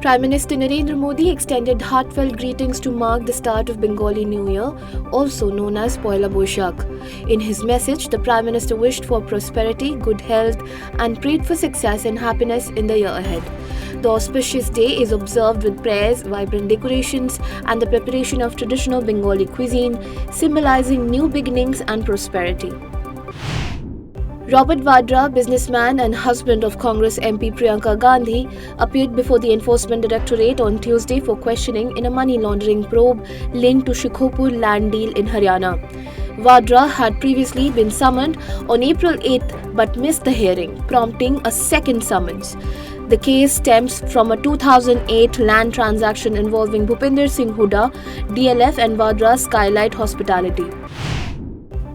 Prime Minister Narendra Modi extended heartfelt greetings to mark the start of Bengali New Year, also known as Pohela Boishakh. In his message, the Prime Minister wished for prosperity, good health, and prayed for success and happiness in the year ahead. The auspicious day is observed with prayers, vibrant decorations, and the preparation of traditional Bengali cuisine, symbolizing new beginnings and prosperity. Robert Vadra, businessman and husband of Congress MP Priyanka Gandhi, appeared before the Enforcement Directorate on Tuesday for questioning in a money laundering probe linked to Shikhopur land deal in Haryana. Vadra had previously been summoned on April 8th but missed the hearing, prompting a second summons. The case stems from a 2008 land transaction involving Bhupinder Singh Hooda, DLF and Vadra Skylight Hospitality.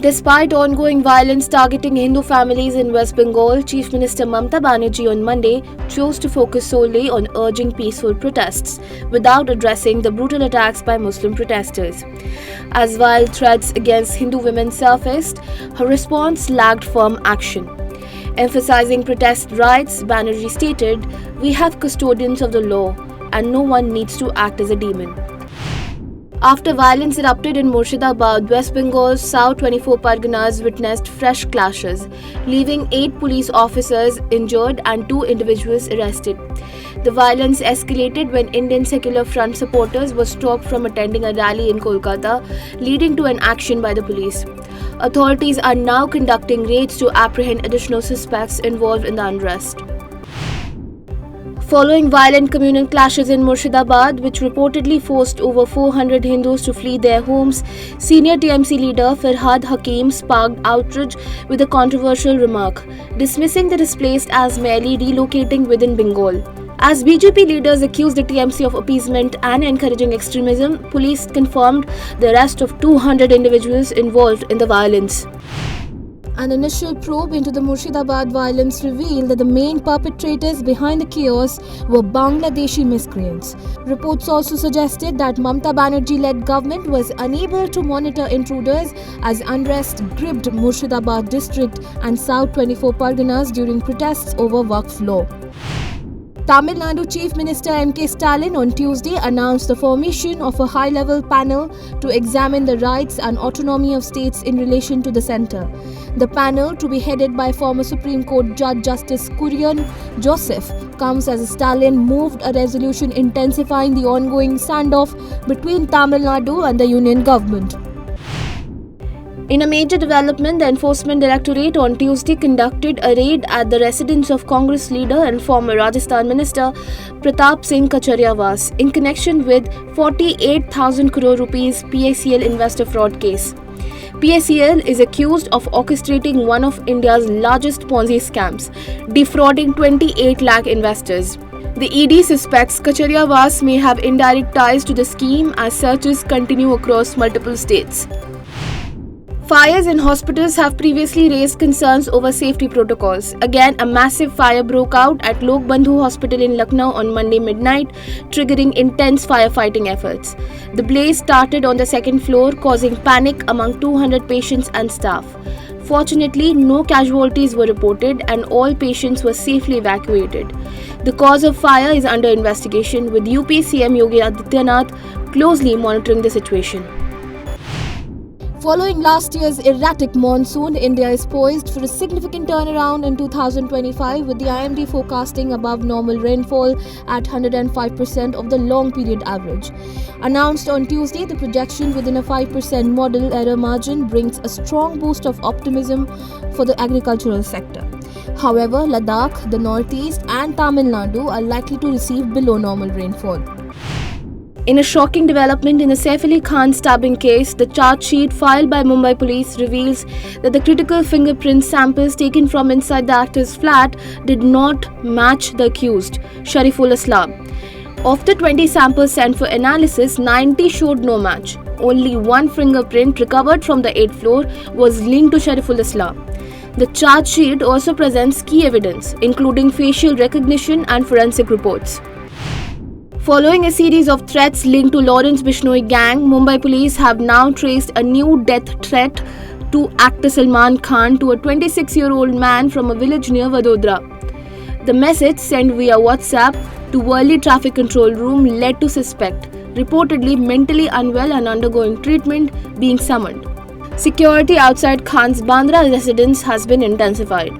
Despite ongoing violence targeting Hindu families in West Bengal, Chief Minister Mamata Banerjee on Monday chose to focus solely on urging peaceful protests without addressing the brutal attacks by Muslim protesters. As violent threats against Hindu women surfaced, her response lacked firm action. Emphasizing protest rights, Banerjee stated, "We have custodians of the law and no one needs to act as a demon." After violence erupted in Murshidabad, West Bengal's South 24 Parganas witnessed fresh clashes, leaving 8 police officers injured and 2 individuals arrested. The violence escalated when Indian Secular Front supporters were stopped from attending a rally in Kolkata, leading to an action by the police. Authorities are now conducting raids to apprehend additional suspects involved in the unrest. Following violent communal clashes in Murshidabad, which reportedly forced over 400 Hindus to flee their homes, senior TMC leader Farhad Hakim sparked outrage with a controversial remark, dismissing the displaced as merely relocating within Bengal. As BJP leaders accused the TMC of appeasement and encouraging extremism, police confirmed the arrest of 200 individuals involved in the violence. An initial probe into the Murshidabad violence revealed that the main perpetrators behind the chaos were Bangladeshi miscreants. Reports also suggested that Mamata Banerjee-led government was unable to monitor intruders as unrest gripped Murshidabad district and South 24 Parganas during protests over Waqf law. Tamil Nadu Chief Minister M.K. Stalin on Tuesday announced the formation of a high-level panel to examine the rights and autonomy of states in relation to the centre. The panel, to be headed by former Supreme Court Judge Justice Kurian Joseph, comes as Stalin moved a resolution intensifying the ongoing standoff between Tamil Nadu and the Union government. In a major development, the Enforcement Directorate on Tuesday conducted a raid at the residence of Congress leader and former Rajasthan Minister Pratap Singh Kachariawaz in connection with 48,000 crore rupees PACL investor fraud case. PACL is accused of orchestrating one of India's largest Ponzi scams, defrauding 28 lakh investors. The ED suspects Kachariawaz may have indirect ties to the scheme as searches continue across multiple states. Fires in hospitals have previously raised concerns over safety protocols. Again, a massive fire broke out at Lok Bandhu Hospital in Lucknow on Monday midnight, triggering intense firefighting efforts. The blaze started on the second floor, causing panic among 200 patients and staff. Fortunately, no casualties were reported and all patients were safely evacuated. The cause of fire is under investigation, with UP CM Yogi Adityanath closely monitoring the situation. Following last year's erratic monsoon, India is poised for a significant turnaround in 2025, with the IMD forecasting above normal rainfall at 105% of the long period average. Announced on Tuesday, the projection within a 5% model error margin brings a strong boost of optimism for the agricultural sector. However, Ladakh, the Northeast and Tamil Nadu are likely to receive below normal rainfall. In a shocking development in the Saif Ali Khan stabbing case, the charge sheet filed by Mumbai police reveals that the critical fingerprint samples taken from inside the actor's flat did not match the accused, Shariful Islam. Of the 20 samples sent for analysis, 90 showed no match. Only one fingerprint recovered from the 8th floor was linked to Shariful Islam. The charge sheet also presents key evidence, including facial recognition and forensic reports. Following a series of threats linked to Lawrence Bishnoi gang, Mumbai police have now traced a new death threat to actor Salman Khan to a 26-year-old man from a village near Vadra. The message, sent via WhatsApp, to Worli Traffic Control Room led to suspect, reportedly mentally unwell and undergoing treatment, being summoned. Security outside Khan's Bandra residence has been intensified.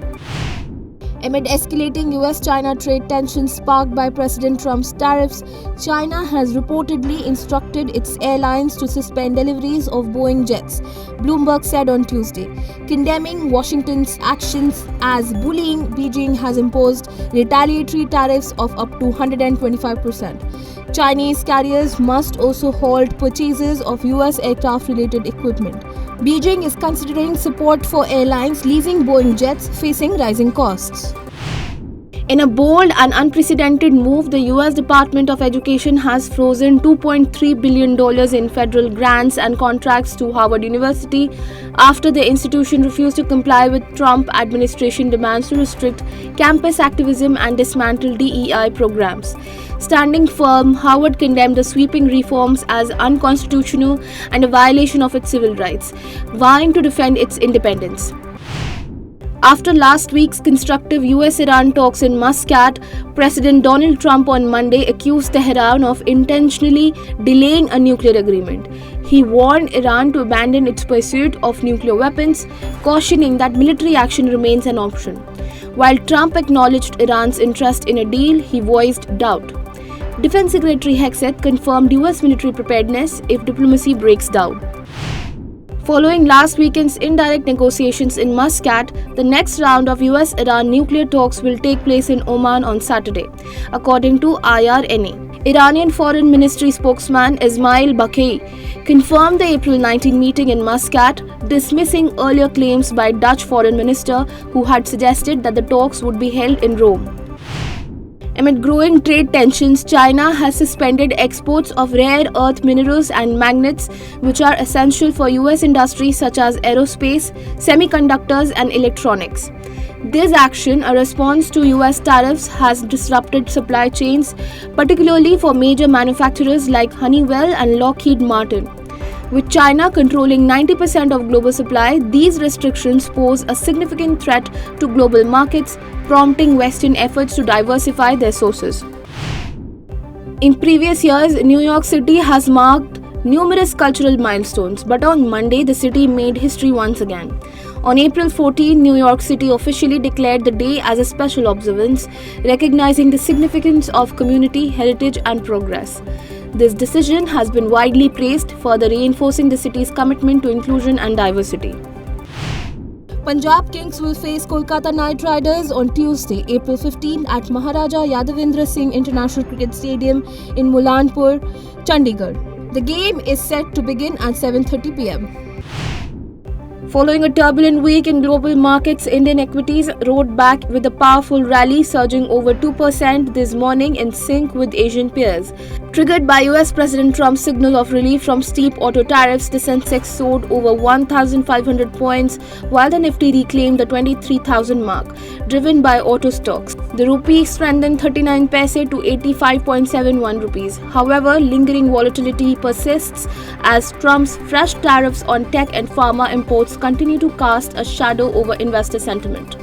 Amid escalating US-China trade tensions sparked by President Trump's tariffs, China has reportedly instructed its airlines to suspend deliveries of Boeing jets, Bloomberg said on Tuesday. Condemning Washington's actions as bullying, Beijing has imposed retaliatory tariffs of up to 125%. Chinese carriers must also halt purchases of US aircraft-related equipment. Beijing is considering support for airlines leasing Boeing jets facing rising costs. In a bold and unprecedented move, the US Department of Education has frozen $2.3 billion in federal grants and contracts to Harvard University after the institution refused to comply with Trump administration demands to restrict campus activism and dismantle DEI programs. Standing firm, Harvard condemned the sweeping reforms as unconstitutional and a violation of its civil rights, vying to defend its independence. After last week's constructive US-Iran talks in Muscat, President Donald Trump on Monday accused Tehran of intentionally delaying a nuclear agreement. He warned Iran to abandon its pursuit of nuclear weapons, cautioning that military action remains an option. While Trump acknowledged Iran's interest in a deal, he voiced doubt. Defense Secretary Hexet confirmed US military preparedness if diplomacy breaks down. Following last weekend's indirect negotiations in Muscat, the next round of US-Iran nuclear talks will take place in Oman on Saturday, according to IRNA. Iranian Foreign Ministry spokesman Ismail Baqei confirmed the April 19 meeting in Muscat, dismissing earlier claims by Dutch Foreign Minister who had suggested that the talks would be held in Rome. Amid growing trade tensions, China has suspended exports of rare earth minerals and magnets, which are essential for US industries such as aerospace, semiconductors, and electronics. This action, a response to US tariffs, has disrupted supply chains, particularly for major manufacturers like Honeywell and Lockheed Martin. With China controlling 90% of global supply, these restrictions pose a significant threat to global markets, prompting Western efforts to diversify their sources. In previous years, New York City has marked numerous cultural milestones, but on Monday, the city made history once again. On April 14, New York City officially declared the day as a special observance, recognizing the significance of community, heritage, and progress. This decision has been widely praised, further reinforcing the city's commitment to inclusion and diversity. Punjab Kings will face Kolkata Knight Riders on Tuesday, April 15 at Maharaja Yadavendra Singh International Cricket Stadium in Mulanpur, Chandigarh. The game is set to begin at 7:30 p.m. Following a turbulent week in global markets, Indian equities rode back with a powerful rally, surging over 2% this morning in sync with Asian peers. Triggered by US President Trump's signal of relief from steep auto tariffs, the Sensex soared over 1,500 points, while the Nifty reclaimed the 23,000 mark, driven by auto stocks. The rupee strengthened 39 paise to 85.71 rupees. However, lingering volatility persists as Trump's fresh tariffs on tech and pharma imports continue to cast a shadow over investor sentiment.